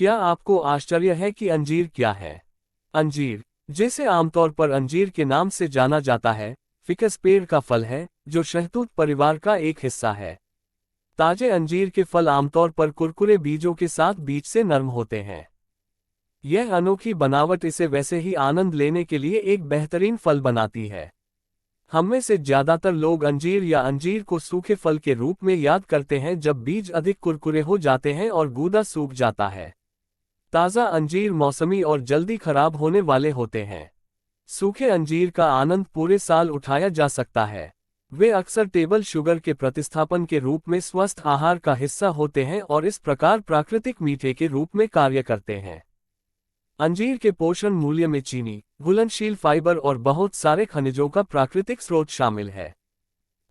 क्या आपको आश्चर्य है कि अंजीर क्या है? अंजीर, जिसे आमतौर पर अंजीर के नाम से जाना जाता है, फिकस पेड़ का फल है जो शहतूत परिवार का एक हिस्सा है। ताजे अंजीर के फल आमतौर पर कुरकुरे बीजों के साथ बीज से नरम होते हैं। यह अनोखी बनावट इसे वैसे ही आनंद लेने के लिए एक बेहतरीन फल बनाती है। हम में से ज्यादातर लोग अंजीर या अंजीर को सूखे फल के रूप में याद करते हैं जब बीज अधिक कुरकुरे हो जाते हैं और गूदा सूख जाता है। ताज़ा अंजीर मौसमी और जल्दी खराब होने वाले होते हैं। सूखे अंजीर का आनंद पूरे साल उठाया जा सकता है। वे अक्सर टेबल शुगर के प्रतिस्थापन के रूप में स्वस्थ आहार का हिस्सा होते हैं और इस प्रकार प्राकृतिक मीठे के रूप में कार्य करते हैं। अंजीर के पोषण मूल्य में चीनी, घुलनशील फाइबर और बहुत सारे खनिजों का प्राकृतिक स्रोत शामिल है।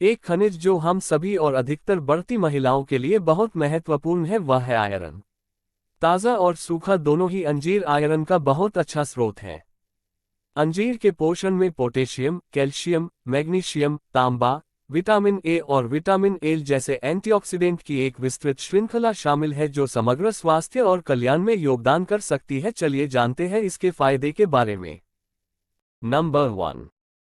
एक खनिज जो हम सभी और अधिकतर बढ़ती महिलाओं के लिए बहुत महत्वपूर्ण है वह है आयरन। ताज़ा और सूखा दोनों ही अंजीर आयरन का बहुत अच्छा स्रोत है। अंजीर के पोषण में पोटेशियम, कैल्शियम, मैग्नीशियम, तांबा, विटामिन ए और विटामिन एल जैसे एंटीऑक्सीडेंट की एक विस्तृत श्रृंखला शामिल है जो समग्र स्वास्थ्य और कल्याण में योगदान कर सकती है। चलिए जानते हैं इसके फायदे के बारे में। नंबर 1।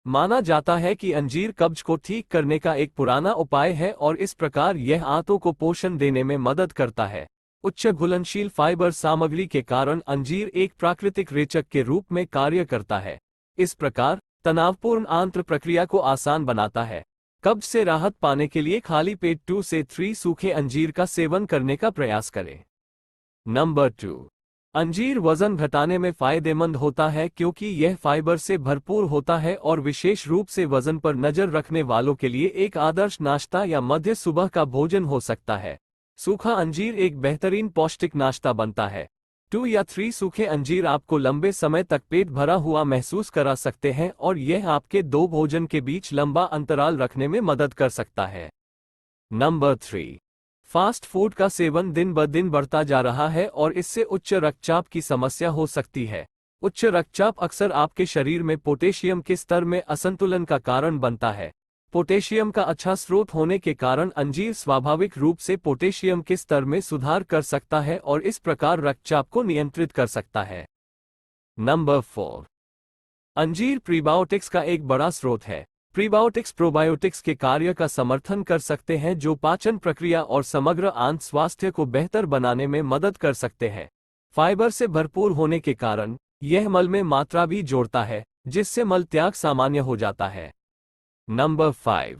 माना जाता है कि अंजीर कब्ज को ठीक करने का एक पुराना उपाय है और इस प्रकार यह आंतों को पोषण देने में मदद करता है। उच्च घुलनशील फाइबर सामग्री के कारण अंजीर एक प्राकृतिक रेचक के रूप में कार्य करता है। इस प्रकार तनावपूर्ण आंत्र प्रक्रिया को आसान बनाता है। कब्ज से राहत पाने के लिए खाली पेट 2 से 3 सूखे अंजीर का सेवन करने का प्रयास करें। नंबर 2। अंजीर वजन घटाने में फायदेमंद होता है क्योंकि यह फाइबर से भरपूर होता है और विशेष रूप से वजन पर नजर रखने वालों के लिए एक आदर्श नाश्ता या मध्य सुबह का भोजन हो सकता है। सूखा अंजीर एक बेहतरीन पौष्टिक नाश्ता बनता है। 2 या 3 सूखे अंजीर आपको लंबे समय तक पेट भरा हुआ महसूस करा सकते हैं और यह आपके 2 भोजन के बीच लंबा अंतराल रखने में मदद कर सकता है। नंबर 3। फास्ट फूड का सेवन दिन ब दिन बढ़ता जा रहा है और इससे उच्च रक्तचाप की समस्या हो सकती है। उच्च रक्तचाप अक्सर आपके शरीर में पोटेशियम के स्तर में असंतुलन का कारण बनता है। पोटेशियम का अच्छा स्रोत होने के कारण अंजीर स्वाभाविक रूप से पोटेशियम के स्तर में सुधार कर सकता है और इस प्रकार रक्तचाप को नियंत्रित कर सकता है। नंबर 4। अंजीर प्रीबायोटिक्स का एक बड़ा स्रोत है। प्रीबायोटिक्स प्रोबायोटिक्स के कार्य का समर्थन कर सकते हैं जो पाचन प्रक्रिया और समग्र आंत स्वास्थ्य को बेहतर बनाने में मदद कर सकते हैं। फाइबर से भरपूर होने के कारण यह मल में मात्रा भी जोड़ता है जिससे मल त्याग सामान्य हो जाता है। नंबर 5।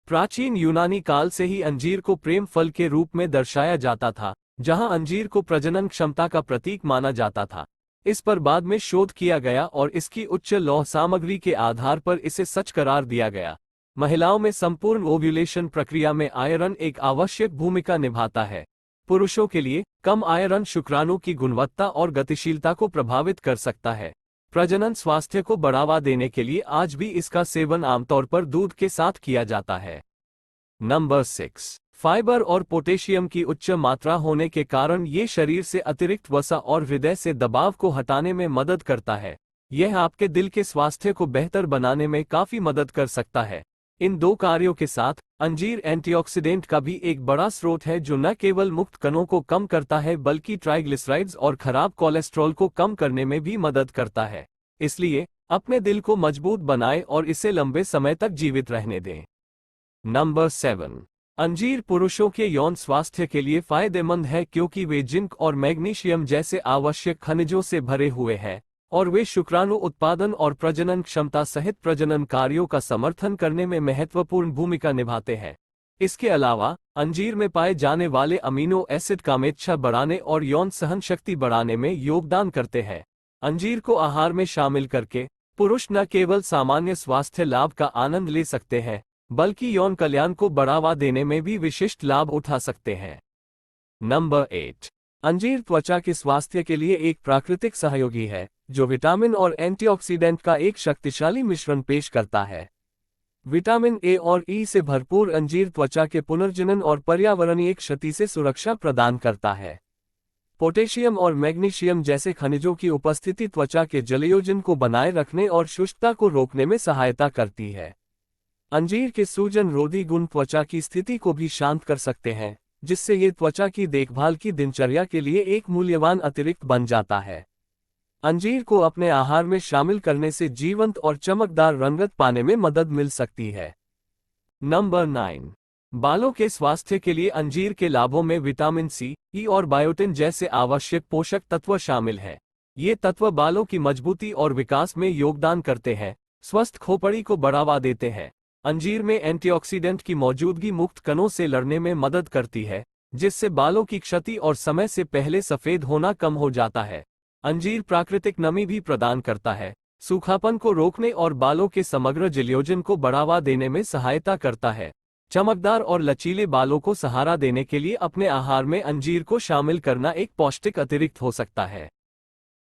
प्राचीन यूनानी काल से ही अंजीर को प्रेम फल के रूप में दर्शाया जाता था, जहां अंजीर को प्रजनन क्षमता का प्रतीक माना जाता था। इस पर बाद में शोध किया गया और इसकी उच्च लौह सामग्री के आधार पर इसे सच करार दिया गया। महिलाओं में संपूर्ण ओव्यूलेशन प्रक्रिया में आयरन एक आवश्यक भूमिका निभाता है। पुरुषों के लिए कम आयरन शुक्राणु की गुणवत्ता और गतिशीलता को प्रभावित कर सकता है। प्रजनन स्वास्थ्य को बढ़ावा देने के लिए आज भी इसका सेवन आमतौर पर दूध के साथ किया जाता है। नंबर 6। फाइबर और पोटेशियम की उच्च मात्रा होने के कारण ये शरीर से अतिरिक्त वसा और हृदय से दबाव को हटाने में मदद करता है। यह आपके दिल के स्वास्थ्य को बेहतर बनाने में काफी मदद कर सकता है। इन 2 कार्यों के साथ अंजीर एंटीऑक्सीडेंट का भी एक बड़ा स्रोत है जो न केवल मुक्त कणों को कम करता है बल्कि ट्राइग्लिसराइड्स और खराब कोलेस्ट्रॉल को कम करने में भी मदद करता है। इसलिए अपने दिल को मजबूत बनाएं और इसे लंबे समय तक जीवित रहने दें। नंबर 7। अंजीर पुरुषों के यौन स्वास्थ्य के लिए फायदेमंद है क्योंकि वे जिंक और मैग्नीशियम जैसे आवश्यक खनिजों से भरे हुए हैं और वे शुक्राणु उत्पादन और प्रजनन क्षमता सहित प्रजनन कार्यों का समर्थन करने में महत्वपूर्ण भूमिका निभाते हैं। इसके अलावा अंजीर में पाए जाने वाले अमीनो एसिड कामेच्छा बढ़ाने और यौन सहन शक्ति बढ़ाने में योगदान करते हैं। अंजीर को आहार में शामिल करके पुरुष न केवल सामान्य स्वास्थ्य लाभ का आनंद ले सकते हैं बल्कि यौन कल्याण को बढ़ावा देने में भी विशिष्ट लाभ उठा सकते हैं। नंबर 8। अंजीर त्वचा के स्वास्थ्य के लिए एक प्राकृतिक सहयोगी है जो विटामिन और एंटीऑक्सीडेंट का एक शक्तिशाली मिश्रण पेश करता है। विटामिन ए और ई से भरपूर अंजीर त्वचा के पुनर्जनन और पर्यावरणीय क्षति से सुरक्षा प्रदान करता है। पोटेशियम और मैग्नीशियम जैसे खनिजों की उपस्थिति त्वचा के जलयोजन को बनाए रखने और शुष्कता को रोकने में सहायता करती है। अंजीर के सूजन रोधी गुण त्वचा की स्थिति को भी शांत कर सकते हैं, जिससे ये त्वचा की देखभाल की दिनचर्या के लिए एक मूल्यवान अतिरिक्त बन जाता है। अंजीर को अपने आहार में शामिल करने से जीवंत और चमकदार रंगत पाने में मदद मिल सकती है। नंबर 9। बालों के स्वास्थ्य के लिए अंजीर के लाभों में विटामिन सी, ई और बायोटिन जैसे आवश्यक पोषक तत्व शामिल हैं। ये तत्व बालों की मजबूती और विकास में योगदान करते हैं, स्वस्थ खोपड़ी को बढ़ावा देते हैं। अंजीर में एंटीऑक्सीडेंट की मौजूदगी मुक्त कणों से लड़ने में मदद करती है, जिससे बालों की क्षति और समय से पहले सफेद होना कम हो जाता है। अंजीर प्राकृतिक नमी भी प्रदान करता है, सूखापन को रोकने और बालों के समग्र जलयोजन को बढ़ावा देने में सहायता करता है। चमकदार और लचीले बालों को सहारा देने के लिए अपने आहार में अंजीर को शामिल करना एक पौष्टिक अतिरिक्त हो सकता है।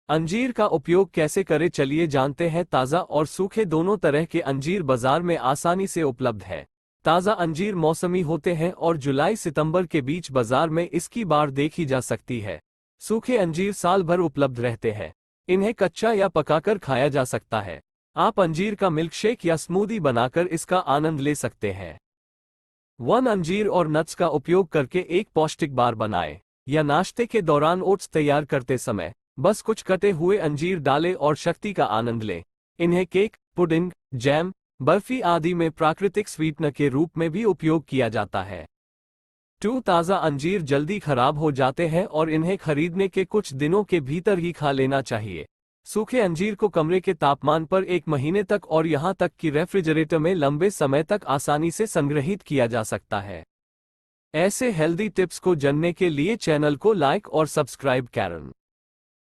अंजीर का उपयोग कैसे करें, चलिए जानते हैं। ताज़ा और सूखे दोनों तरह के अंजीर बाजार में आसानी से उपलब्ध है। ताज़ा अंजीर मौसमी होते हैं और जुलाई सितंबर के बीच बाजार में इसकी बाढ़ देखी जा सकती है। सूखे अंजीर साल भर उपलब्ध रहते हैं। इन्हें कच्चा या पकाकर खाया जा सकता है। आप अंजीर का मिल्कशेक या स्मूदी बनाकर इसका आनंद ले सकते हैं। अंजीर और नट्स का उपयोग करके एक पौष्टिक बार बनाएं, या नाश्ते के दौरान ओट्स तैयार करते समय बस कुछ कटे हुए अंजीर डालें और शक्ति का आनंद लें। इन्हें केक, पुडिंग, जैम, बर्फी आदि में प्राकृतिक स्वीटनर के रूप में भी उपयोग किया जाता है। ताज़ा अंजीर जल्दी खराब हो जाते हैं और इन्हें खरीदने के कुछ दिनों के भीतर ही खा लेना चाहिए। सूखे अंजीर को कमरे के तापमान पर 1 महीने तक और यहां तक कि रेफ्रिजरेटर में लंबे समय तक आसानी से संग्रहित किया जा सकता है। ऐसे हेल्दी टिप्स को जानने के लिए चैनल को लाइक और सब्सक्राइब करें।